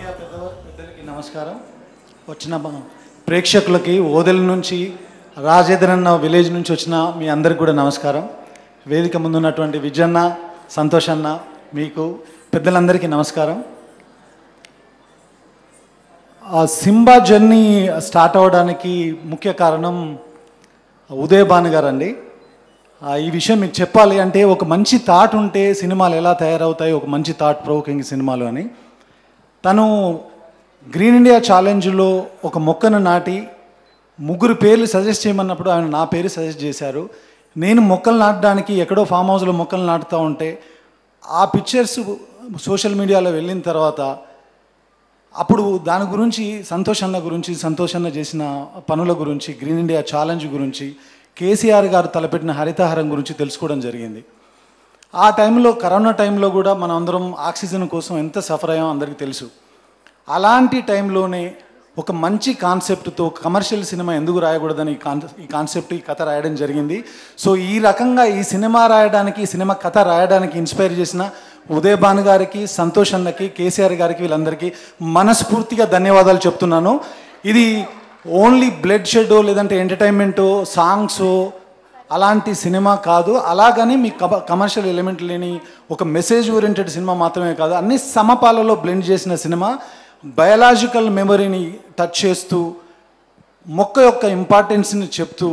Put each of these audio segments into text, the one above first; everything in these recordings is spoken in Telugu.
మీడియా పెద్దలకి నమస్కారం. వచ్చిన ప్రేక్షకులకి ఓదెల నుంచి రాజేంద్రన్న విలేజ్ నుంచి వచ్చిన మీ అందరికి కూడా నమస్కారం. వేదిక ముందున్నటువంటి విజయన్న, సంతోష్ అన్న, మీకు పెద్దలందరికీ నమస్కారం. సింబా జర్నీ స్టార్ట్ అవ్వడానికి ముఖ్య కారణం ఉదయ్ భాను గారు అండి. ఈ విషయం మీకు చెప్పాలి అంటే, ఒక మంచి థాట్ ఉంటే సినిమాలు ఎలా తయారవుతాయి, ఒక మంచి థాట్ ప్రొవోకింగ్ సినిమాలు అని. తను గ్రీన్ ఇండియా ఛాలెంజ్లో ఒక మొక్కను నాటి 3 పేర్లు సజెస్ట్ చేయమన్నప్పుడు ఆయన నా పేరు సజెస్ట్ చేశారు. నేను మొక్కలు నాటడానికి ఎక్కడో ఫామ్ హౌస్లో మొక్కలు నాటుతూ ఉంటే ఆ పిక్చర్స్ సోషల్ మీడియాలో వెళ్ళిన తర్వాత అప్పుడు దాని గురించి సంతోష్ అన్న చేసిన పనుల గురించి, గ్రీన్ ఇండియా ఛాలెంజ్ గురించి, కేసీఆర్ గారు తలపెట్టిన హరితహారం గురించి తెలుసుకోవడం జరిగింది. ఆ టైంలో, కరోనా టైంలో కూడా మనం అందరం ఆక్సిజన్ కోసం ఎంత సఫర్ అయ్యామో అందరికీ తెలుసు. అలాంటి టైంలోనే ఒక మంచి కాన్సెప్ట్తో కమర్షియల్ సినిమా ఎందుకు రాయకూడదని ఈ కాన్సెప్ట్, ఈ కథ రాయడం జరిగింది. సో ఈ రకంగా ఈ సినిమా రాయడానికి, ఈ సినిమా కథ రాయడానికి ఇన్స్పైర్ చేసిన ఉదయ్ భాను గారికి, సంతోష్ అన్నకి, కేసీఆర్ గారికి, వీళ్ళందరికీ మనస్ఫూర్తిగా ధన్యవాదాలు చెప్తున్నాను. ఇది ఓన్లీ బ్లడ్ షెడ్ లేదంటే ఎంటర్టైన్మెంటో, సాంగ్సో అలాంటి సినిమా కాదు. అలాగని మీ కమర్షియల్ ఎలిమెంట్ లేని ఒక మెసేజ్ ఓరియంటెడ్ సినిమా మాత్రమే కాదు, అన్ని సమపాలలో బ్లెండ్ చేసిన సినిమా. బయలాజికల్ మెమరీని టచ్ చేస్తూ, మొక్క యొక్క ఇంపార్టెన్స్ని చెప్తూ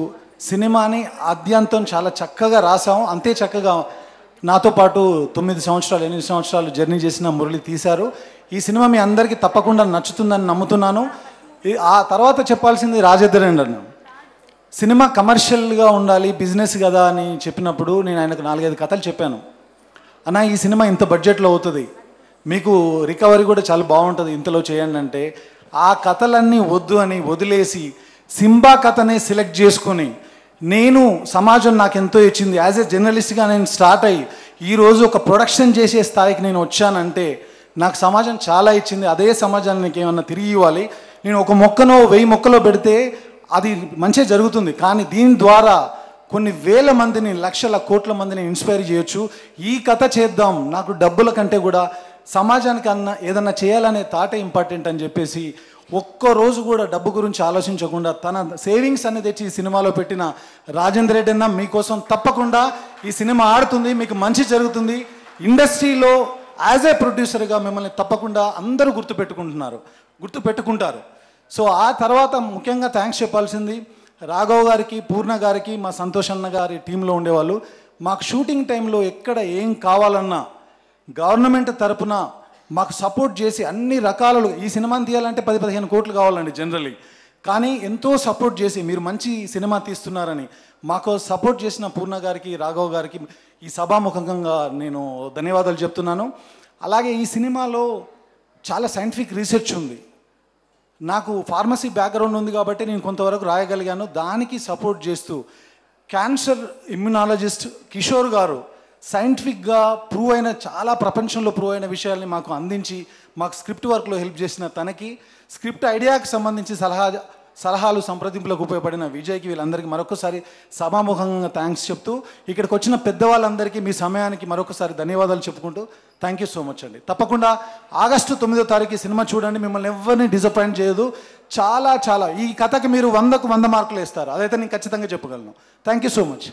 సినిమాని ఆద్యంతం చాలా చక్కగా రాసాము. అంతే చక్కగా నాతో పాటు 8 సంవత్సరాలు జర్నీ చేసిన మురళి తీశారు. ఈ సినిమా మీ అందరికీ తప్పకుండా నచ్చుతుందని నమ్ముతున్నాను. ఆ తర్వాత చెప్పాల్సింది రాజేంద్ర అన్న. సినిమా కమర్షియల్గా ఉండాలి, బిజినెస్ కదా అని చెప్పినప్పుడు నేను ఆయనకు 4-5 కథలు చెప్పాను. అన్న, ఈ సినిమా ఇంత బడ్జెట్లో అవుతుంది, మీకు రికవరీ కూడా చాలా బాగుంటుంది, ఇంతలో చేయండి అంటే ఆ కథలన్నీ వద్దు అని వదిలేసి సింబా కథనే సెలెక్ట్ చేసుకొని, నేను సమాజం నాకు ఎంతో ఇచ్చింది, యాజ్ ఏ జర్నలిస్ట్గా నేను స్టార్ట్ అయ్యి ఈరోజు ఒక ప్రొడక్షన్ చేసే స్థాయికి నేను వచ్చానంటే నాకు సమాజం చాలా ఇచ్చింది. అదే సమాజాన్ని నీకు ఏమన్నా తిరిగి ఇవ్వాలి. నేను ఒక మొక్కనో 1000 మొక్కలో పెడితే అది మంచిగా జరుగుతుంది, కానీ దీని ద్వారా కొన్ని వేల మందిని, లక్షల కోట్ల మందిని ఇన్స్పైర్ చేయొచ్చు. ఈ కథ చేద్దాం, నాకు డబ్బుల కంటే కూడా సమాజానికి ఏదన్నా చేయాలనే థాటే ఇంపార్టెంట్ అని చెప్పేసి ఒక్కరోజు కూడా డబ్బు గురించి ఆలోచించకుండా తన సేవింగ్స్ అనేది తెచ్చి ఈ సినిమాలో పెట్టిన రాజేంద్ర రెడ్డి అన్న, మీకోసం తప్పకుండా ఈ సినిమా ఆడుతుంది, మీకు మంచి జరుగుతుంది. ఇండస్ట్రీలో యాజ్ ఏ ప్రొడ్యూసర్గా మిమ్మల్ని తప్పకుండా అందరూ గుర్తుపెట్టుకుంటారు. సో ఆ తర్వాత ముఖ్యంగా థ్యాంక్స్ చెప్పాల్సింది రాఘవ్ గారికి, పూర్ణ గారికి, మా సంతోష్ అన్న గారి టీంలో ఉండేవాళ్ళు. మాకు షూటింగ్ టైంలో ఎక్కడ ఏం కావాలన్నా గవర్నమెంట్ తరపున మాకు సపోర్ట్ చేసి అన్ని రకాలలో, ఈ సినిమాని తీయాలంటే 10-15 కోట్లు కావాలండి జనరల్లీ, కానీ ఎంతో సపోర్ట్ చేసి మీరు మంచి సినిమా తీస్తున్నారని మాకు సపోర్ట్ చేసిన పూర్ణ గారికి, రాఘవ్ గారికి ఈ సభాముఖంగా నేను ధన్యవాదాలు చెప్తున్నాను. అలాగే ఈ సినిమాలో చాలా సైంటిఫిక్ రీసెర్చ్ ఉంది. నాకు ఫార్మసీ బ్యాక్గ్రౌండ్ ఉంది కాబట్టి నేను కొంతవరకు రాయగలిగాను. దానికి సపోర్ట్ చేస్తూ క్యాన్సర్ ఇమ్యునాలజిస్ట్ కిషోర్ గారు సైంటిఫిక్గా చాలా ప్రపంచంలో ప్రూవ్ అయిన విషయాల్ని మాకు అందించి మాకు స్క్రిప్ట్ వర్క్లో హెల్ప్ చేసిన తనకి, స్క్రిప్ట్ ఐడియాకి సంబంధించి సలహాలు సంప్రదింపులకు ఉపయోగపడిన విజయ్కి, వీళ్ళందరికీ మరొకసారి సభాముఖంగా థ్యాంక్స్ చెప్తూ, ఇక్కడికి వచ్చిన పెద్దవాళ్ళందరికీ మీ సమయానికి మరొకసారి ధన్యవాదాలు చెప్పుకుంటూ థ్యాంక్ యూ సో మచ్ అండి. తప్పకుండా ఆగస్టు 9వ తారీఖు సినిమా చూడండి, మిమ్మల్ని ఎవరిని డిసప్పాయింట్ చేయదు. చాలా ఈ కథకి మీరు 100కు 100 మార్కులు వేస్తారు, అదైతే నేను ఖచ్చితంగా చెప్పగలను. Thank you so much.